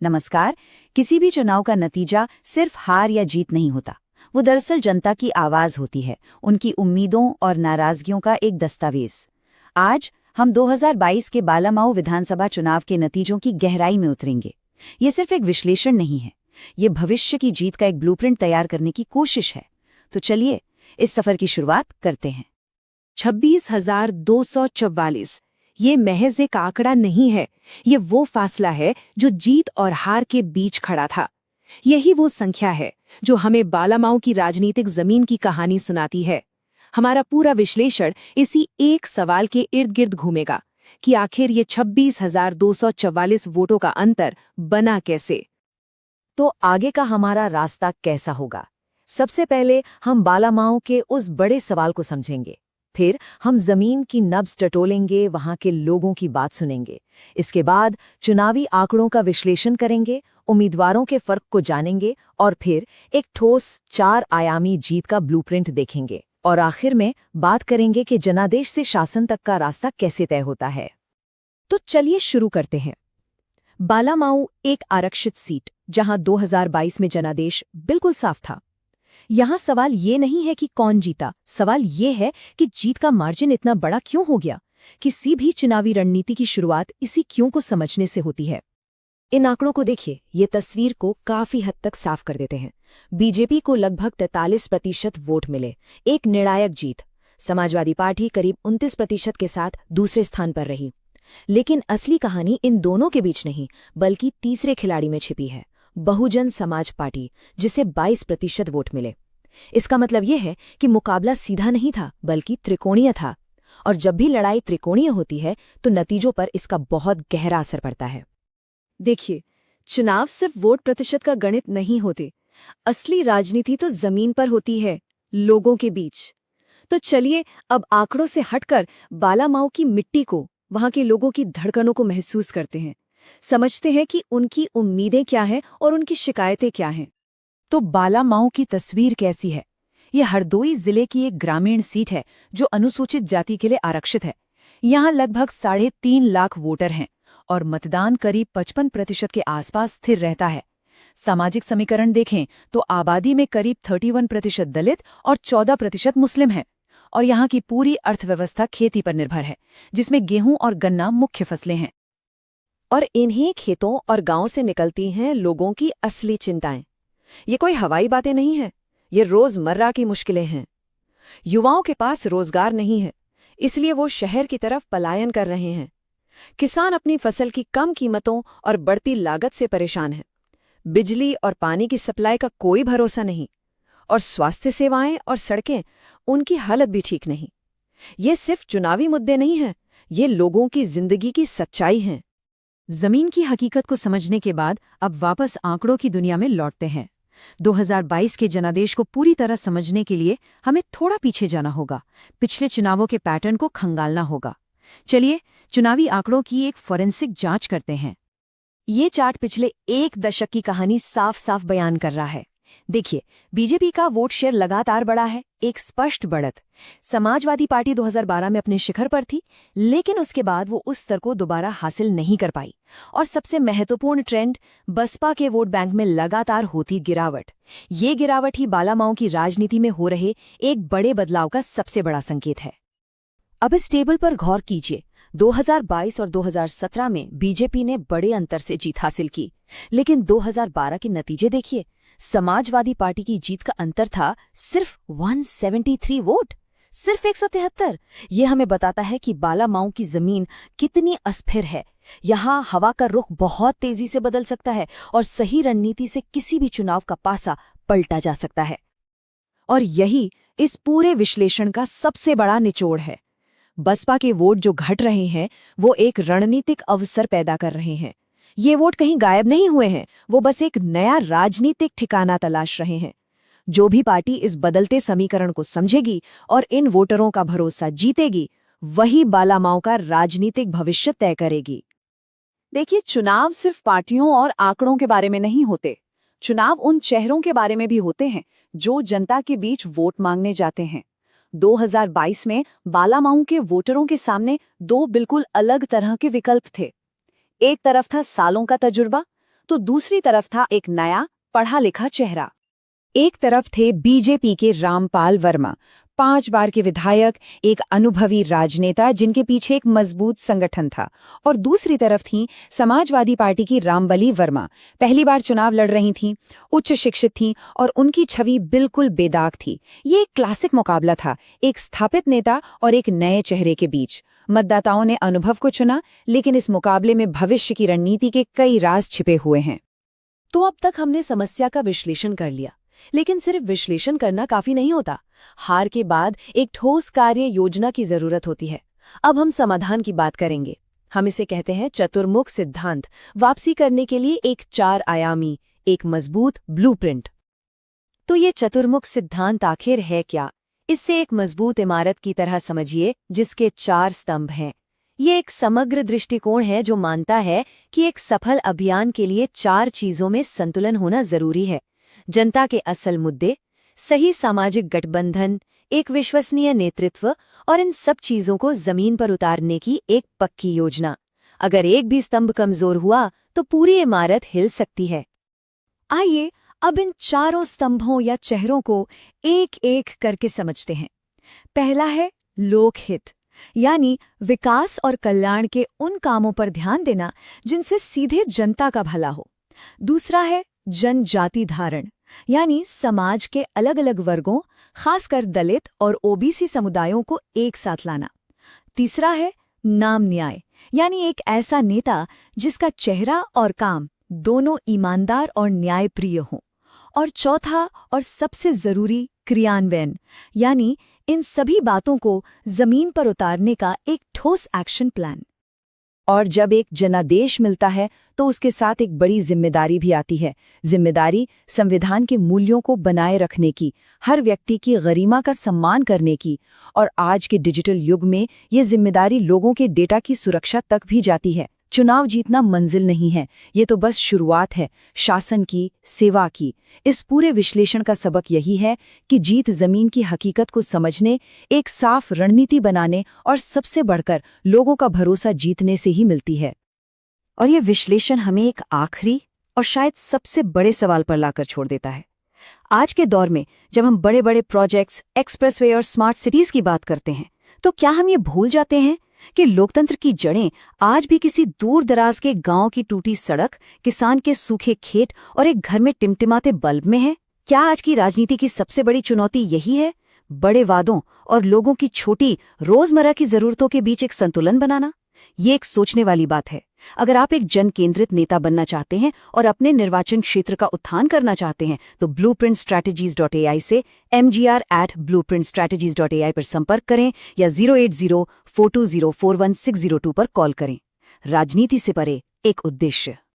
नमस्कार। किसी भी चुनाव का नतीजा सिर्फ हार या जीत नहीं होता। वो दरअसल जनता की आवाज होती है, उनकी उम्मीदों और नाराजगियों का एक दस्तावेज। आज हम 2022 के बालामाऊ विधानसभा चुनाव के नतीजों की गहराई में उतरेंगे। ये सिर्फ एक विश्लेषण नहीं है, ये भविष्य की जीत का एक ब्लूप्रिंट तैयार करने की कोशिश है। तो चलिए इस सफर की शुरुआत करते हैं। 26,244 ये महज एक आंकड़ा नहीं है, ये वो फासला है जो जीत और हार के बीच खड़ा था। यही वो संख्या है जो हमें बालामाऊ की राजनीतिक जमीन की कहानी सुनाती है। हमारा पूरा विश्लेषण इसी एक सवाल के इर्द गिर्द घूमेगा कि आखिर ये 26,244 वोटों का अंतर बना कैसे। तो आगे का हमारा रास्ता कैसा होगा? सबसे पहले हम बालामाऊ के उस बड़े सवाल को समझेंगे, फिर हम जमीन की नब्ज टटोलेंगे, वहां के लोगों की बात सुनेंगे। इसके बाद चुनावी आंकड़ों का विश्लेषण करेंगे, उम्मीदवारों के फर्क को जानेंगे और फिर एक ठोस 4 आयामी जीत का ब्लूप्रिंट देखेंगे। और आखिर में बात करेंगे कि जनादेश से शासन तक का रास्ता कैसे तय होता है। तो चलिए शुरू करते हैं। बालामाऊ एक आरक्षित सीट, जहां 2022 में जनादेश बिल्कुल साफ था। यहां सवाल ये नहीं है कि कौन जीता, सवाल ये है कि जीत का मार्जिन इतना बड़ा क्यों हो गया। किसी भी चुनावी रणनीति की शुरुआत इसी क्यों को समझने से होती है। इन आंकड़ों को देखिए, ये तस्वीर को काफी हद तक साफ कर देते हैं। बीजेपी को लगभग 43% वोट मिले, एक निर्णायक जीत। समाजवादी पार्टी करीब 29% के साथ दूसरे स्थान पर रही। लेकिन असली कहानी इन दोनों के बीच नहीं, बल्कि तीसरे खिलाड़ी में छिपी है, बहुजन समाज पार्टी, जिसे 22% वोट मिले। इसका मतलब यह है कि मुकाबला सीधा नहीं था, बल्कि त्रिकोणीय था। और जब भी लड़ाई त्रिकोणीय होती है तो नतीजों पर इसका बहुत गहरा असर पड़ता है। देखिए, चुनाव सिर्फ वोट प्रतिशत का गणित नहीं होते। असली राजनीति तो जमीन पर होती है, लोगों के बीच। तो चलिए अब आंकड़ों से हटकर बालामाऊ की मिट्टी को, वहां के लोगों की धड़कनों को महसूस करते हैं। समझते हैं कि उनकी उम्मीदें क्या हैं और उनकी शिकायतें क्या हैं। तो बालामाऊ की तस्वीर कैसी है? यह हरदोई जिले की एक ग्रामीण सीट है जो अनुसूचित जाति के लिए आरक्षित है। यहाँ लगभग 3.5 लाख वोटर हैं और मतदान करीब 55% के आसपास स्थिर रहता है। सामाजिक समीकरण देखें तो आबादी में करीब 31% दलित और 14% मुस्लिम हैं। और यहाँ की पूरी अर्थव्यवस्था खेती पर निर्भर है, जिसमें गेहूं और गन्ना मुख्य फसलें हैं। और इन्हीं खेतों और गांवों से निकलती हैं लोगों की असली चिंताएं। ये कोई हवाई बातें नहीं है, ये रोजमर्रा की मुश्किलें हैं। युवाओं के पास रोजगार नहीं है, इसलिए वो शहर की तरफ पलायन कर रहे हैं। किसान अपनी फसल की कम कीमतों और बढ़ती लागत से परेशान हैं। बिजली और पानी की सप्लाई का कोई भरोसा नहीं, और स्वास्थ्य सेवाएं और सड़कें, उनकी हालत भी ठीक नहीं। ये सिर्फ चुनावी मुद्दे नहीं हैं, ये लोगों की जिंदगी की सच्चाई हैं। जमीन की हकीकत को समझने के बाद अब वापस आंकड़ों की दुनिया में लौटते हैं। 2022 के जनादेश को पूरी तरह समझने के लिए हमें थोड़ा पीछे जाना होगा, पिछले चुनावों के पैटर्न को खंगालना होगा। चलिए चुनावी आंकड़ों की एक फोरेंसिक जांच करते हैं। ये चार्ट पिछले 1 दशक की कहानी साफ साफ बयान कर रहा है। देखिए, बीजेपी का वोट शेयर लगातार बढ़ा है, एक स्पष्ट बढ़त। समाजवादी पार्टी 2012 में अपने शिखर पर थी, लेकिन उसके बाद वो उस स्तर को दोबारा हासिल नहीं कर पाई। और सबसे महत्वपूर्ण ट्रेंड, बसपा के वोट बैंक में लगातार होती गिरावट। ये गिरावट ही बालामाऊ की राजनीति में हो रहे एक बड़े बदलाव का सबसे बड़ा संकेत है। अब इस टेबल पर गौर कीजिए। 2022 और 2017 में बीजेपी ने बड़े अंतर से जीत हासिल की, लेकिन 2012 के नतीजे देखिए। समाजवादी पार्टी की जीत का अंतर था सिर्फ 173 वोट, सिर्फ 173। ये हमें बताता है कि बालामाऊ की जमीन कितनी अस्थिर है। यहाँ हवा का रुख बहुत तेजी से बदल सकता है और सही रणनीति से किसी भी चुनाव का पासा पलटा जा सकता है। और यही इस पूरे विश्लेषण का सबसे बड़ा निचोड़ है। बसपा के वोट जो घट रहे हैं, वो एक रणनीतिक अवसर पैदा कर रहे हैं। ये वोट कहीं गायब नहीं हुए हैं, वो बस एक नया राजनीतिक ठिकाना तलाश रहे हैं। जो भी पार्टी इस बदलते समीकरण को समझेगी और इन वोटरों का भरोसा जीतेगी, वही बालामाऊ का राजनीतिक भविष्य तय करेगी। देखिए, चुनाव सिर्फ पार्टियों और आंकड़ों के बारे में नहीं होते। चुनाव उन चेहरों के बारे में भी होते हैं जो जनता के बीच वोट मांगने जाते हैं। 2022 में बालामाऊ के वोटरों के सामने 2 बिल्कुल अलग तरह के विकल्प थे। एक तरफ था सालों का तजुर्बा, तो दूसरी तरफ था एक नया पढ़ा लिखा चेहरा। एक तरफ थे बीजेपी के रामपाल वर्मा, 5 बार के विधायक, एक अनुभवी राजनेता जिनके पीछे एक मजबूत संगठन था, और दूसरी तरफ थी समाजवादी पार्टी की रामबली वर्मा, पहली बार चुनाव लड़ रही थीं, उच्च शिक्षित थीं और उनकी छवि बिल्कुल बेदाग थी। ये एक क्लासिक मुकाबला था, एक स्थापित नेता और एक नए चेहरे के बीच। मतदाताओं ने अनुभव को चुना, लेकिन इस मुकाबले में भविष्य की रणनीति के कई राज छिपे हुए हैं। तो अब तक हमने समस्या का विश्लेषण कर लिया, लेकिन सिर्फ विश्लेषण करना काफी नहीं होता। हार के बाद एक ठोस कार्य योजना की जरूरत होती है। अब हम समाधान की बात करेंगे। हम इसे कहते हैं चतुर्मुख सिद्धांत, वापसी करने के लिए एक 4 आयामी, एक मजबूत ब्लूप्रिंट। तो ये चतुर्मुख सिद्धांत आखिर है क्या? इससे एक मजबूत इमारत की तरह समझिए जिसके 4 स्तंभ हैं। ये एक समग्र दृष्टिकोण है जो मानता है कि एक सफल अभियान के लिए 4 चीजों में संतुलन होना जरूरी है: जनता के असल मुद्दे, सही सामाजिक गठबंधन, एक विश्वसनीय नेतृत्व और इन सब चीजों को जमीन पर उतारने की एक पक्की योजना। अगर एक भी स्तंभ कमजोर हुआ तो पूरी इमारत हिल सकती है। आइए अब इन 4 स्तंभों या चेहरों को एक एक करके समझते हैं। पहला है लोकहित, यानी विकास और कल्याण के उन कामों पर ध्यान देना जिनसे सीधे जनता का भला हो। दूसरा है जनजाति धारण, यानी समाज के अलग अलग वर्गों, खासकर दलित और ओबीसी समुदायों को एक साथ लाना। तीसरा है नाम न्याय, यानी एक ऐसा नेता जिसका चेहरा और काम दोनों ईमानदार और न्यायप्रिय हों। और चौथा और सबसे जरूरी क्रियान्वयन, यानी इन सभी बातों को जमीन पर उतारने का एक ठोस एक्शन प्लान। और जब एक जनादेश मिलता है तो उसके साथ एक बड़ी जिम्मेदारी भी आती है। जिम्मेदारी संविधान के मूल्यों को बनाए रखने की, हर व्यक्ति की गरिमा का सम्मान करने की। और आज के डिजिटल युग में ये जिम्मेदारी लोगों के डेटा की सुरक्षा तक भी जाती है। चुनाव जीतना मंजिल नहीं है, ये तो बस शुरुआत है शासन की, सेवा की। इस पूरे विश्लेषण का सबक यही है कि जीत जमीन की हकीकत को समझने, एक साफ रणनीति बनाने और सबसे बढ़कर लोगों का भरोसा जीतने से ही मिलती है। और ये विश्लेषण हमें एक आखिरी और शायद सबसे बड़े सवाल पर लाकर छोड़ देता है। आज के दौर में जब हम बड़े बड़े प्रोजेक्ट्स, एक्सप्रेसवे और स्मार्ट सिटीज की बात करते हैं, तो क्या हम ये भूल जाते हैं कि लोकतंत्र की जड़ें आज भी किसी दूर दराज के गांव की टूटी सड़क, किसान के सूखे खेत और एक घर में टिमटिमाते बल्ब में है? क्या आज की राजनीति की सबसे बड़ी चुनौती यही है, बड़े वादों और लोगों की छोटी रोजमर्रा की जरूरतों के बीच एक संतुलन बनाना? ये एक सोचने वाली बात है। अगर आप एक जन केंद्रित नेता बनना चाहते हैं और अपने निर्वाचन क्षेत्र का उत्थान करना चाहते हैं तो blueprintstrategies.ai से mgr@blueprintstrategies.ai पर संपर्क करें या 08042041602 पर कॉल करें। राजनीति से परे एक उद्देश्य।